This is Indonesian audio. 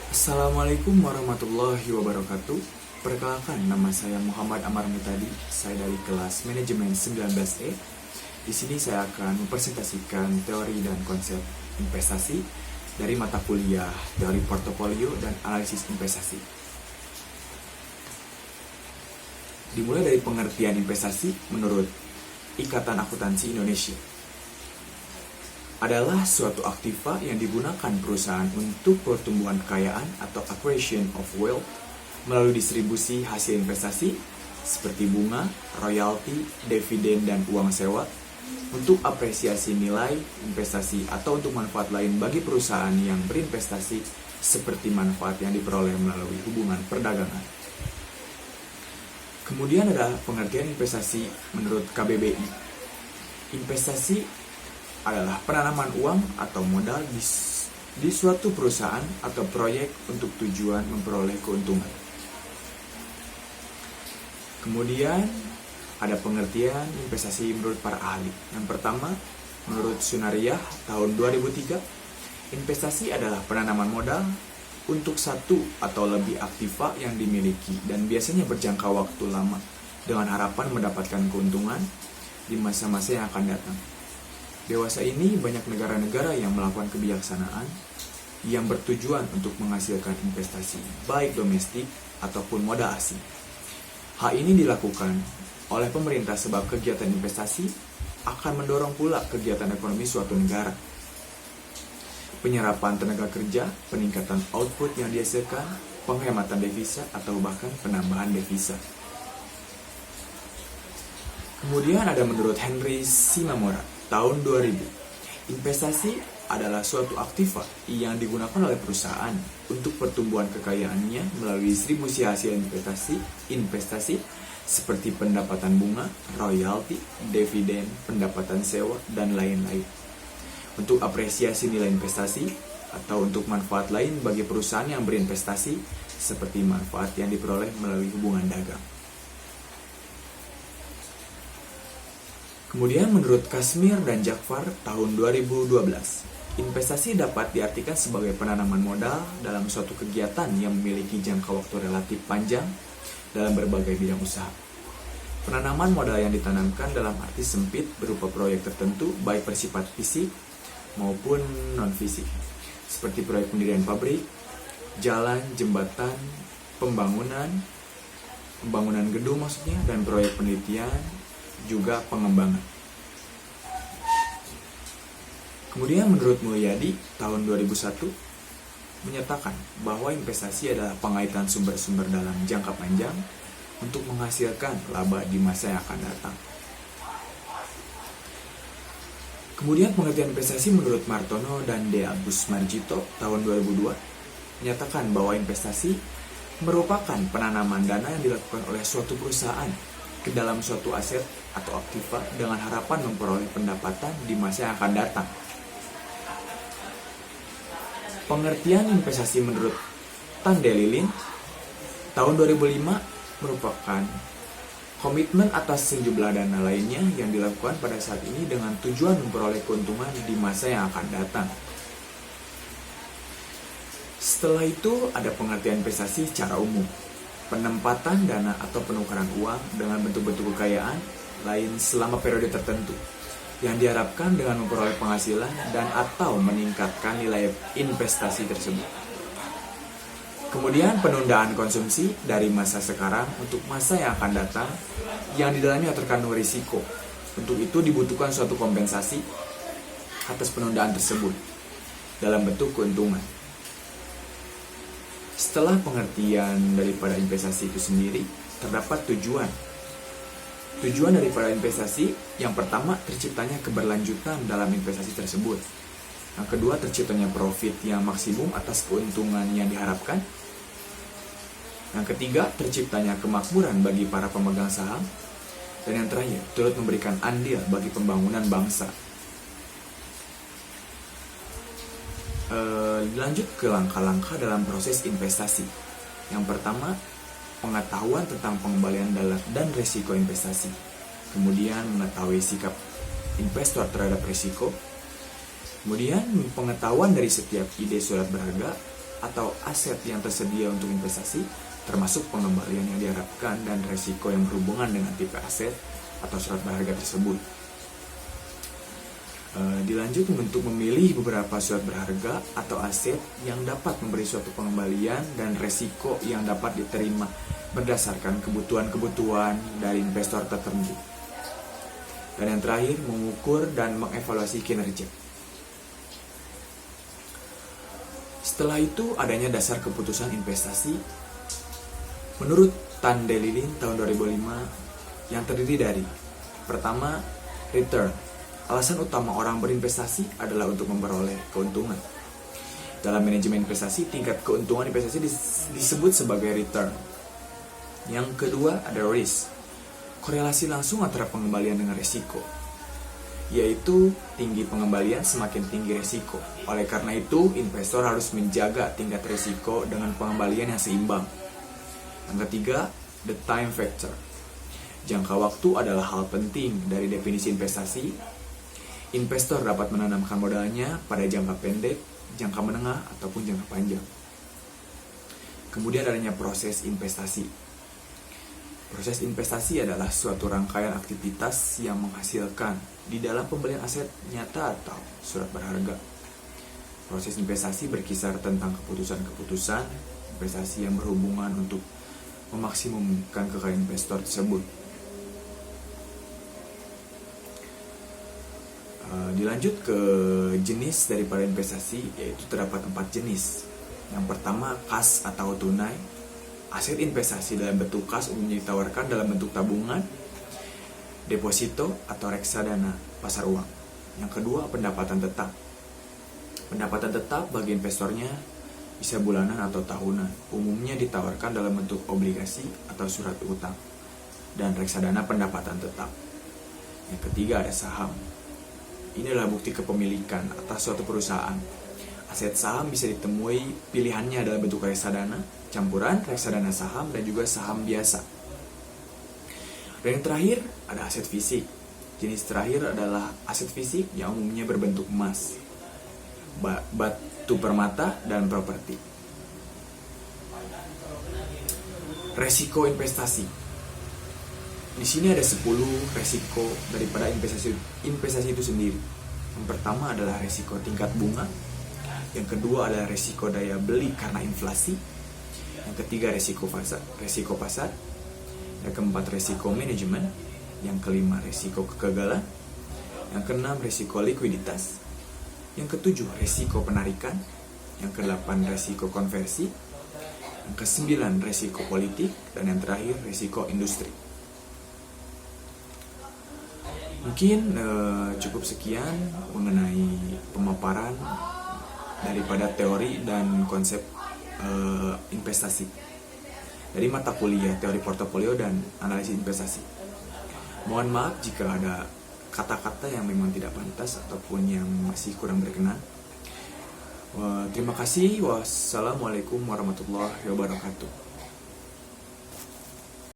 Assalamualaikum warahmatullahi wabarakatuh. Perkenalkan, nama saya Muhammad Amar Mutadi. Saya dari kelas Manajemen 19E. Di sini saya akan mempresentasikan teori dan konsep investasi dari mata kuliah teori portofolio dan analisis investasi. Dimulai dari pengertian investasi menurut Ikatan Akuntansi Indonesia. Adalah suatu aktiva yang digunakan perusahaan untuk pertumbuhan kekayaan atau accretion of wealth melalui distribusi hasil investasi seperti bunga, royalti, dividen, dan uang sewa untuk apresiasi nilai investasi atau untuk manfaat lain bagi perusahaan yang berinvestasi seperti manfaat yang diperoleh melalui hubungan perdagangan. Kemudian ada pengertian investasi menurut KBBI. Investasi adalah penanaman uang atau modal di suatu perusahaan atau proyek untuk tujuan memperoleh keuntungan. Kemudian ada pengertian investasi menurut para ahli. Yang pertama, menurut Sunariyah tahun 2003, investasi adalah penanaman modal untuk satu atau lebih aktiva yang dimiliki dan biasanya berjangka waktu lama dengan harapan mendapatkan keuntungan di masa-masa yang akan datang. Dewasa ini banyak negara-negara yang melakukan kebijaksanaan yang bertujuan untuk menghasilkan investasi, baik domestik ataupun modal asing. Hal ini dilakukan oleh pemerintah sebab kegiatan investasi akan mendorong pula kegiatan ekonomi suatu negara. Penyerapan tenaga kerja, peningkatan output yang dihasilkan, penghematan devisa, atau bahkan penambahan devisa. Kemudian ada menurut Henry Shimamura tahun 2000, investasi adalah suatu aktiva yang digunakan oleh perusahaan untuk pertumbuhan kekayaannya melalui distribusi hasil investasi seperti pendapatan bunga, royalti, dividen, pendapatan sewa, dan lain-lain. Untuk apresiasi nilai investasi atau untuk manfaat lain bagi perusahaan yang berinvestasi seperti manfaat yang diperoleh melalui hubungan dagang. Kemudian menurut Kashmir dan Jafar tahun 2012, investasi dapat diartikan sebagai penanaman modal dalam suatu kegiatan yang memiliki jangka waktu relatif panjang dalam berbagai bidang usaha. Penanaman modal yang ditanamkan dalam arti sempit berupa proyek tertentu baik bersifat fisik maupun non-fisik, seperti proyek pendirian pabrik, jalan, jembatan, pembangunan gedung maksudnya, dan proyek penelitian, juga pengembangan. Kemudian menurut Mulyadi tahun 2001 menyatakan bahwa investasi adalah pengaitan sumber-sumber dalam jangka panjang untuk menghasilkan laba di masa yang akan datang. Kemudian pengertian investasi menurut Martono dan D. Agus Marjito tahun 2002 menyatakan bahwa investasi merupakan penanaman dana yang dilakukan oleh suatu perusahaan ke dalam suatu aset atau aktiva dengan harapan memperoleh pendapatan di masa yang akan datang. Pengertian investasi menurut Tan Delilin tahun 2005 merupakan komitmen atas sejumlah dana lainnya yang dilakukan pada saat ini dengan tujuan memperoleh keuntungan di masa yang akan datang. Setelah itu ada pengertian investasi secara umum. Penempatan dana atau penukaran uang dengan bentuk-bentuk kekayaan lain selama periode tertentu yang diharapkan dengan memperoleh penghasilan dan atau meningkatkan nilai investasi tersebut. Kemudian penundaan konsumsi dari masa sekarang untuk masa yang akan datang yang di dalamnya terkandung risiko. Untuk itu dibutuhkan suatu kompensasi atas penundaan tersebut dalam bentuk keuntungan. Setelah pengertian daripada investasi itu sendiri, terdapat tujuan. Tujuan daripada investasi, yang pertama terciptanya keberlanjutan dalam investasi tersebut. Yang kedua, terciptanya profit yang maksimum atas keuntungan yang diharapkan. Yang ketiga, terciptanya kemakmuran bagi para pemegang saham. Dan yang terakhir, turut memberikan andil bagi pembangunan bangsa. Lanjut ke langkah-langkah dalam proses investasi. Yang pertama, pengetahuan tentang pengembalian dan risiko investasi. Kemudian mengetahui sikap investor terhadap risiko. Kemudian pengetahuan dari setiap ide surat berharga atau aset yang tersedia untuk investasi, termasuk pengembalian yang diharapkan dan resiko yang berhubungan dengan tipe aset atau surat berharga tersebut. Dilanjut untuk memilih beberapa surat berharga atau aset yang dapat memberi suatu pengembalian dan resiko yang dapat diterima berdasarkan kebutuhan-kebutuhan dari investor tertentu. Dan yang terakhir, mengukur dan mengevaluasi kinerja. Setelah itu, adanya dasar keputusan investasi menurut Tan Delilin tahun 2005 yang terdiri dari: pertama, return. Alasan utama orang berinvestasi adalah untuk memperoleh keuntungan. Dalam manajemen investasi, tingkat keuntungan investasi disebut sebagai return. Yang kedua, ada risk. Korelasi langsung antara pengembalian dengan risiko, yaitu tinggi pengembalian semakin tinggi risiko. Oleh karena itu, investor harus menjaga tingkat risiko dengan pengembalian yang seimbang. Yang ketiga, the time factor. Jangka waktu adalah hal penting dari definisi investasi. Investor dapat menanamkan modalnya pada jangka pendek, jangka menengah, ataupun jangka panjang. Kemudian adanya proses investasi. Proses investasi adalah suatu rangkaian aktivitas yang menghasilkan di dalam pembelian aset nyata atau surat berharga. Proses investasi berkisar tentang keputusan-keputusan investasi yang berhubungan untuk memaksimumkan kekayaan investor tersebut. Dilanjut ke jenis daripada investasi, yaitu terdapat 4 jenis. Yang pertama, kas atau tunai. Aset investasi dalam bentuk kas umumnya ditawarkan dalam bentuk tabungan, deposito, atau reksadana pasar uang. Yang kedua, pendapatan tetap. Pendapatan tetap bagi investornya bisa bulanan atau tahunan. Umumnya ditawarkan dalam bentuk obligasi atau surat utang. Dan reksadana pendapatan tetap. Yang ketiga, ada saham. Ini adalah bukti kepemilikan atas suatu perusahaan. Aset saham bisa ditemui pilihannya dalam bentuk reksadana, campuran, reksadana saham, dan juga saham biasa. Dan yang terakhir, ada aset fisik. Jenis terakhir adalah aset fisik yang umumnya berbentuk emas, batu permata, dan properti. Resiko investasi. Di sini ada 10 resiko daripada investasi itu sendiri. Yang pertama adalah resiko tingkat bunga. Yang kedua adalah resiko daya beli karena inflasi. Yang ketiga, resiko pasar. Yang keempat, resiko manajemen. Yang kelima, resiko kegagalan. Yang keenam, resiko likuiditas. Yang ketujuh, resiko penarikan. Yang kedelapan, resiko konversi. Yang kesembilan, resiko politik. Dan yang terakhir, resiko industri. Mungkin cukup sekian mengenai pemaparan daripada teori dan konsep investasi dari mata kuliah teori portofolio dan analisis investasi. Mohon maaf jika ada kata-kata yang memang tidak pantas ataupun yang masih kurang berkenan. Terima kasih. Wassalamualaikum warahmatullahi wabarakatuh.